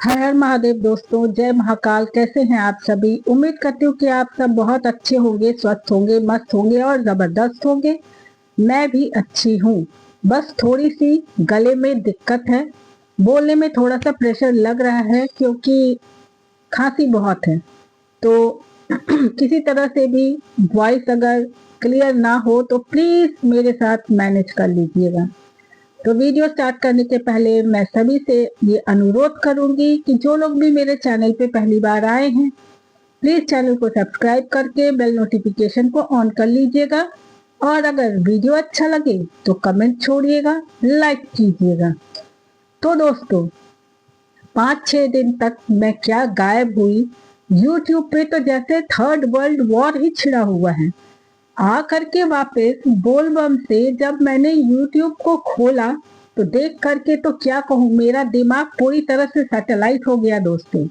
हर हर महादेव दोस्तों, जय महाकाल। कैसे हैं आप सभी? उम्मीद करती हूँ कि आप सब बहुत अच्छे होंगे, स्वस्थ होंगे, मस्त होंगे और जबरदस्त होंगे। मैं भी अच्छी हूँ। बस थोड़ी सी गले में दिक्कत है, बोलने में थोड़ा सा प्रेशर लग रहा है क्योंकि खांसी बहुत है। तो किसी तरह से भी वॉइस अगर क्लियर ना हो तो प्लीज मेरे साथ मैनेज कर लीजिएगा। तो वीडियो स्टार्ट करने के पहले मैं सभी से ये अनुरोध करूंगी कि जो लोग भी मेरे चैनल पे पहली बार आए हैं, प्लीज चैनल को सब्सक्राइब करके बेल नोटिफिकेशन को ऑन कर लीजिएगा। और अगर वीडियो अच्छा लगे तो कमेंट छोड़िएगा, लाइक कीजिएगा। तो दोस्तों, 5-6 दिन तक मैं क्या गायब हुई। यूट्यूब पे तो जैसे थर्ड वर्ल्ड वॉर ही छिड़ा हुआ है। आ करके वापस बोलबम से जब मैंने यूट्यूब को खोला तो देख करके तो क्या कहूँ, मेरा दिमाग पूरी तरह से सैटेलाइट हो गया दोस्तों।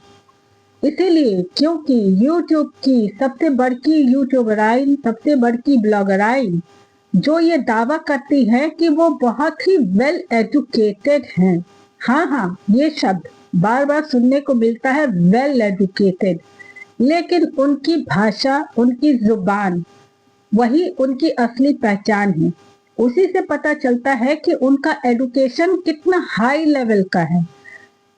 इसीलिए क्योंकि यूट्यूब की सबसे बड़की यूट्यूबराइन, सबसे बड़की ब्लॉगराइन जो ये दावा करती है कि वो बहुत ही वेल एजुकेटेड हैं। हाँ हाँ, ये शब्द बार बार सुनने को मिलता है, वेल एजुकेटेड। लेकिन उनकी भाषा, उनकी जुबान, वही उनकी असली पहचान है। उसी से पता चलता है कि उनका एडुकेशन कितना हाई लेवल का है।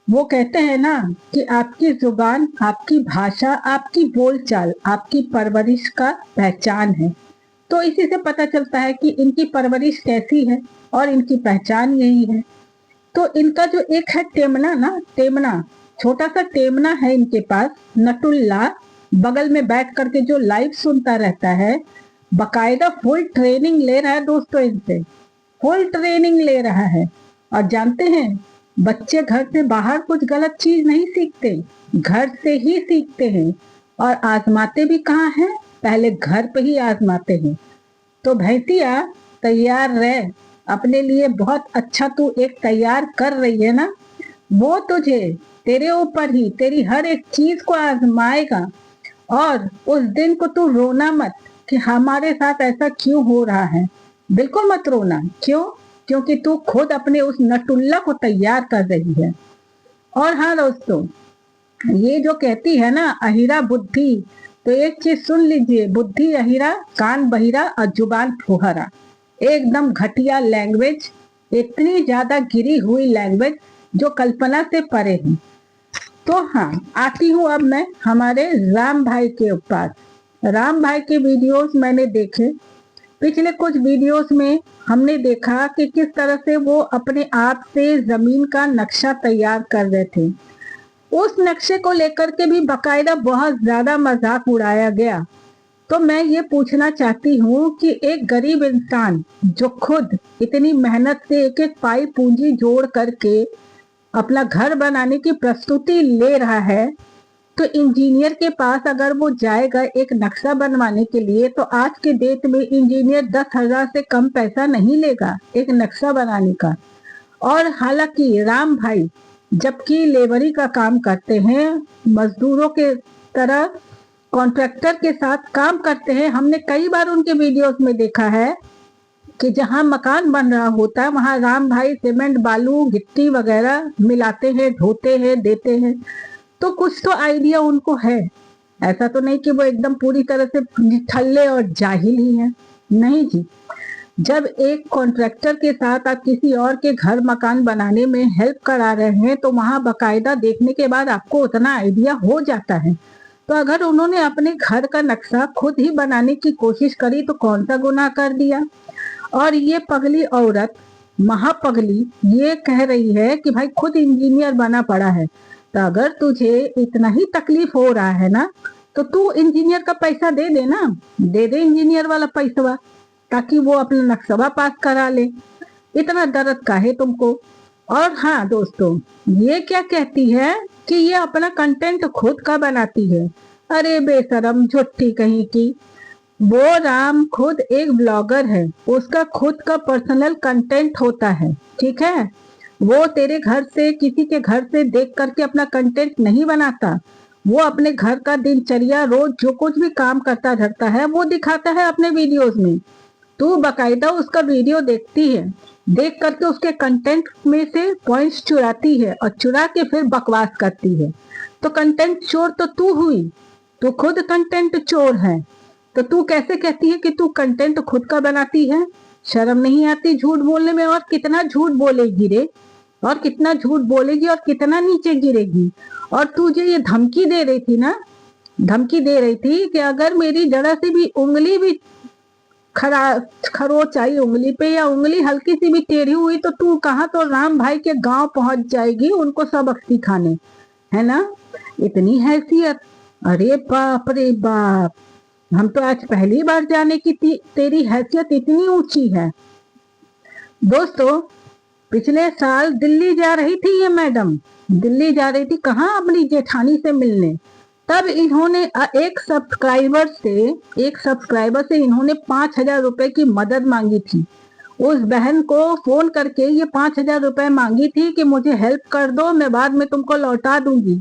वो कहते हैं ना कि आपकी जुबान, आपकी भाषा, आपकी बोलचाल आपकी परवरिश का पहचान है। तो इसी से पता चलता है कि इनकी परवरिश कैसी है और इनकी पहचान यही है। तो इनका जो एक है टेमना ना, टेमना, छोटा सा टेमना है इनके पास, नटुल्ला, बगल में बैठ करके जो लाइव सुनता रहता है। बकायदा फुल ट्रेनिंग ले रहा है दोस्तों, इनसे फुल ट्रेनिंग ले रहा है। और जानते हैं, बच्चे घर से बाहर कुछ गलत चीज नहीं सीखते, घर से ही सीखते हैं। और आजमाते भी कहाँ हैं? पहले घर पे ही आजमाते हैं। तो भैंसिया, तैयार रह। अपने लिए बहुत अच्छा तू एक तैयार कर रही है ना, वो तुझे तेरे ऊपर ही तेरी हर एक चीज को आजमाएगा। और उस दिन को तू रोना मत कि हमारे साथ ऐसा क्यों हो रहा है। बिल्कुल मत रोना। क्यों? क्योंकि तू खुद अपने उस नटुल्ला को तैयार कर रही है। और हाँ दोस्तों, ये जो कहती है ना अहिरा बुद्धि, तो एक चीज सुन लीजिए, बुद्धि अहिरा, कान बहिरा और जुबान फुहरा। एकदम घटिया लैंग्वेज, इतनी ज्यादा गिरी हुई लैंग्वेज जो कल्पना से परे है। तो हाँ, आती हूँ अब मैं हमारे राम भाई के पास। राम भाई के वीडियोस मैंने देखे। पिछले कुछ वीडियोस में हमने देखा कि किस तरह से वो अपने आप से जमीन का नक्शा तैयार कर रहे थे। उस नक्शे को लेकर के भी बकायदा बहुत ज्यादा मजाक उड़ाया गया। तो मैं ये पूछना चाहती हूँ कि एक गरीब इंसान जो खुद इतनी मेहनत से एक एक पाई पूंजी जोड़ करके अपना घर बनाने की प्रस्तुति ले रहा है, तो इंजीनियर के पास अगर वो जाएगा एक नक्शा बनवाने के लिए, तो आज के डेट में इंजीनियर 10,000 से कम पैसा नहीं लेगा एक नक्शा बनाने का। और हालांकि राम भाई जबकि लेबरी का काम करते हैं, मजदूरों के तरह कॉन्ट्रैक्टर के साथ काम करते हैं। हमने कई बार उनके वीडियोस में देखा है कि जहां मकान बन रहा होता है वहां राम भाई सीमेंट, बालू, गिट्टी वगैरह मिलाते हैं, ढोते हैं, देते हैं। तो कुछ तो आइडिया उनको है। ऐसा तो नहीं कि वो एकदम पूरी तरह से निठल्ले और जाहिल ही है। नहीं जी, जब एक कॉन्ट्रैक्टर के साथ आप किसी और के घर मकान बनाने में हेल्प करा रहे हैं तो वहां बकायदा देखने के बाद आपको उतना आइडिया हो जाता है। तो अगर उन्होंने अपने घर का नक्शा खुद ही बनाने की कोशिश करी तो कौन सा गुनाह कर दिया। और ये पगली औरत, महापगली, ये कह रही है कि भाई खुद इंजीनियर बना पड़ा है। तो अगर तुझे इतना ही तकलीफ हो रहा है ना, तो तू इंजीनियर का पैसा दे दे ना, दे दे इंजीनियर वाला पैसा, ताकि वो अपना नक्शा पास करा ले। इतना दर्द का है तुमको। और हाँ दोस्तों, ये क्या कहती है कि ये अपना कंटेंट खुद का बनाती है। अरे बेशरम झुट्ठी कहीं की। वो राम खुद एक ब्लॉगर है, उसका खुद का पर्सनल कंटेंट होता है, ठीक है। वो तेरे घर से, किसी के घर से देख करके अपना कंटेंट नहीं बनाता। वो अपने घर का दिनचर्या, रोज जो कुछ भी काम करता धरता है वो दिखाता है अपने वीडियोस में। तू बकायदा उसका वीडियो देखती है, देख करके उसके कंटेंट में से पॉइंट्स चुराती है और चुरा के फिर बकवास करती है। तो कंटेंट चोर तो तू हुई, तू खुद कंटेंट चोर है। तो तू कैसे कहती है कि तू कंटेंट खुद का बनाती है? शर्म नहीं आती झूठ बोलने में? और कितना झूठ बोलेगी रे, और कितना झूठ बोलेगी और कितना नीचे गिरेगी। और तुझे ये धमकी दे रही थी ना, धमकी दे रही थी कि अगर मेरी जरा सी भी उंगली भी खरोच आई उंगली पे, या उंगली हल्की सी भी टेढ़ी हुई, तो तू कहाँ तो राम भाई के गांव पहुंच जाएगी उनको सबक सिखाने, है ना? इतनी हैसियत! अरे बाप रे बाप, हम तो आज पहली बार जाने की तेरी हैसियत इतनी ऊंची है। दोस्तों, पिछले साल दिल्ली जा रही थी ये मैडम, दिल्ली जा रही थी कहाँ, अपनी जेठानी से मिलने। तब इन्होंने एक सब्सक्राइबर से इन्होंने 5,000 रुपए की मदद मांगी थी। उस बहन को फोन करके ये 5,000 रुपए मांगी थी कि मुझे हेल्प कर दो, मैं बाद में तुमको लौटा दूंगी।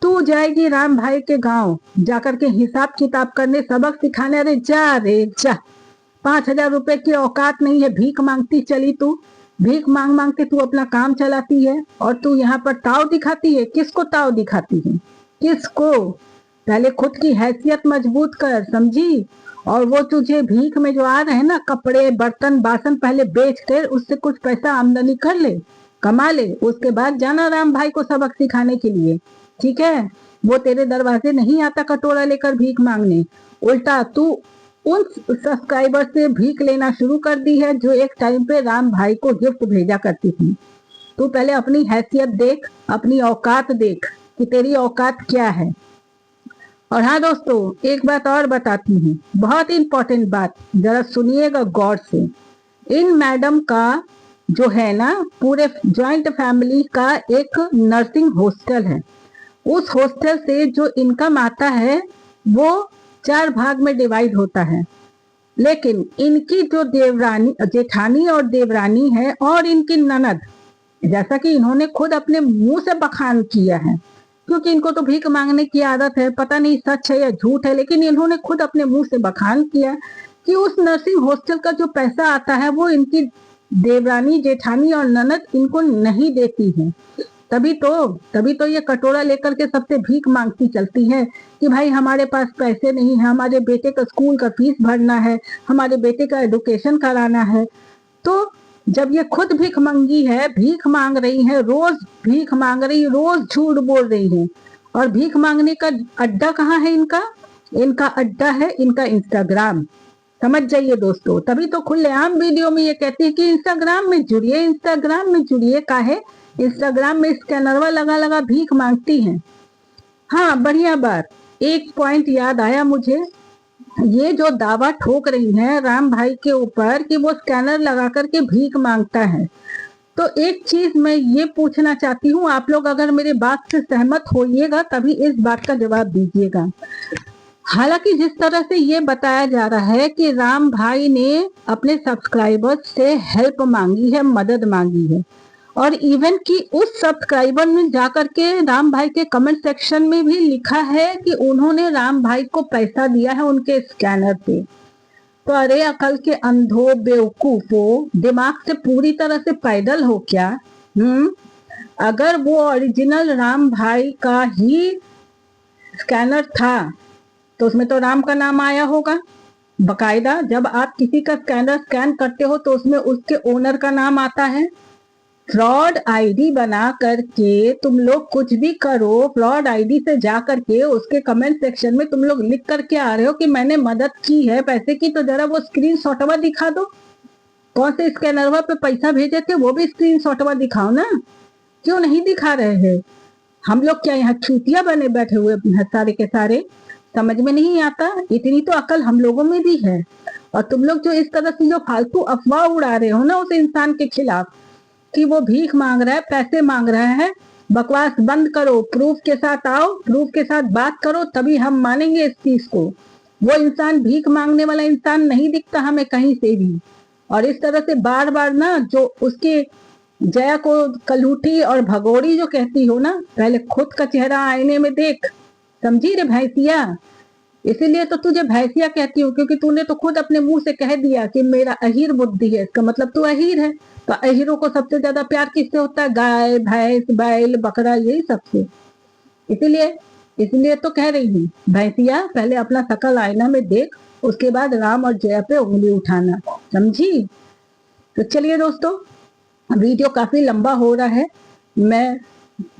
तू जाएगी राम भाई के गांव जाकर के हिसाब किताब करने, सबक सिखाने। अरे जा रे जा, 5,000 रुपए की औकात नहीं है, भीख मांगती चली तू, भीख मांग मांग के तू अपना काम चलाती है। और तू यहाँ पर ताव दिखाती है। किसको ताव दिखाती है? किसको? पहले खुद की हैसियत मजबूत कर, समझी? और वो तुझे भीख में जो आ रहे हैं ना, कपड़े बर्तन बासन, पहले बेच कर उससे कुछ पैसा आमदनी कर ले, कमा ले, उसके बाद जाना राम भाई को सबक सिखाने के लिए, ठीक है? वो तेरे दरवाजे नहीं आता कटोरा लेकर भीख मांगने। उल्टा तू उन सब्सक्राइबर से भीख लेना शुरू कर दी है जो एक टाइम पे राम भाई को गिफ्ट भेजा करती थी। तू पहले अपनी हैसियत देख, अपनी औकात देख कि तेरी औकात क्या है। और हाँ दोस्तों, एक बात और बताती हूँ, बहुत इंपॉर्टेंट बात, जरा सुनिएगा गौर से। इन मैडम का जो है ना, पूरे जॉइंट फैमिली का एक नर्सिंग हॉस्टल है। उस हॉस्टल से जो इनकम आता है वो 4 भाग में डिवाइड होता है। लेकिन इनकी जो देवरानी, जेठानी और देवरानी है, और इनकी ननद, जैसा कि इन्होंने खुद अपने मुंह से बखान किया है, क्योंकि इनको तो भीख मांगने की आदत है, पता नहीं सच है या झूठ है, लेकिन इन्होंने खुद अपने मुंह से बखान किया कि उस नर्सिंग हॉस्टल का जो पैसा आता है वो इनकी देवरानी, जेठानी और ननद इनको नहीं देती है। तभी तो ये कटोरा लेकर के सबसे भीख मांगती चलती है कि भाई हमारे पास पैसे नहीं है, हमारे बेटे का स्कूल का फीस भरना है, हमारे बेटे का एजुकेशन कराना है। तो जब ये खुद भीख मंगी है, भीख मांग रही है, रोज भीख मांग रही, रोज झूठ बोल रही है, और भीख मांगने का अड्डा कहाँ है इनका? इनका अड्डा है इनका इंस्टाग्राम। समझ जाइए दोस्तों, तभी तो खुलेआम वीडियो में ये कहती है कि इंस्टाग्राम में जुड़िए, इंस्टाग्राम में जुड़िए। काहे? इंस्टाग्राम में स्कैनरवा लगा लगा भीख मांगती हैं। हाँ, बढ़िया बात, एक पॉइंट याद आया मुझे। ये जो दावा ठोक रही है राम भाई के ऊपर कि वो स्कैनर लगा करके भीख मांगता है, तो एक चीज मैं ये पूछना चाहती हूँ, आप लोग अगर मेरे बात से सहमत होइएगा तभी इस बात का जवाब दीजिएगा। हालांकि जिस तरह से ये बताया जा रहा है कि राम भाई ने अपने सब्सक्राइबर्स से हेल्प मांगी है, मदद मांगी है, और इवन कि उस सब्सक्राइबर ने जाकर के राम भाई के कमेंट सेक्शन में भी लिखा है कि उन्होंने राम भाई को पैसा दिया है उनके स्कैनर पे। तो अरे अकल के अंधो, बेवकूफो, दिमाग से पूरी तरह से पैदल हो क्या? अगर वो ओरिजिनल राम भाई का ही स्कैनर था तो उसमें तो राम का नाम आया होगा बकायदा। जब आप किसी का स्कैनर स्कैन करते हो तो उसमें उसके ओनर का नाम आता है। फ्रॉड आईडी बना करके तुम लोग कुछ भी करो, फ्रॉड आईडी से जा करके उसके कमेंट सेक्शन में तुम लोग लिख करके आ रहे हो कि मैंने मदद की है पैसे की, तो जरा वो स्क्रीनशॉटवा दिखा दो, कौन से स्कैनरवा पे पैसा भेजे थे वो भी स्क्रीनशॉटवा दिखाओ ना। क्यों नहीं दिखा रहे हैं? हम लोग क्या यहाँ चूतिया बने बैठे हुए हैं सारे के सारे? समझ में नहीं आता? इतनी तो अकल हम लोगों में भी है। और तुम लोग जो इस तरह से जो फालतू अफवाह उड़ा रहे हो ना उस इंसान के खिलाफ कि वो भीख मांग रहा है, पैसे मांग रहा है, बकवास बंद करो, प्रूफ के साथ आओ, प्रूफ के साथ बात करो, तभी हम मानेंगे इस चीज को। वो इंसान भीख मांगने वाला इंसान नहीं दिखता हमें कहीं से भी। और इस तरह से बार बार ना जो उसके जया को कलूठी और भगोड़ी जो कहती हो ना, पहले खुद का चेहरा आईने में देख, समझी रे भैंसिया? इसीलिए तो तुझे भैंसिया कहती हूँ, क्योंकि तूने तो खुद अपने मुंह से कह दिया कि मेरा अहीर बुद्धि है, इसका मतलब तू अहीर है। तो अहीरों को सबसे ज्यादा प्यार किससे होता है? गाय, भैंस, बैल, बकरा, यही सबसे। इसीलिए इसलिए तो कह रही हूँ, भैंसिया पहले अपना शकल आईना में देख, उसके बाद राम और जया पे उंगली उठाना, समझी? तो चलिए दोस्तों, वीडियो काफी लंबा हो रहा है। मैं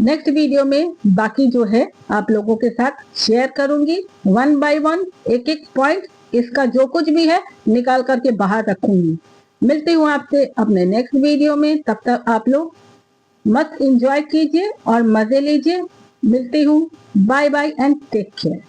नेक्स्ट वीडियो में बाकी जो है आप लोगों के साथ शेयर करूंगी, वन बाय वन, एक एक पॉइंट इसका जो कुछ भी है निकाल करके बाहर रखूंगी। मिलती हूँ आपसे अपने नेक्स्ट वीडियो में, तब तक आप लोग मस्त एंजॉय कीजिए और मजे लीजिए। मिलती हूँ, bye bye and take care.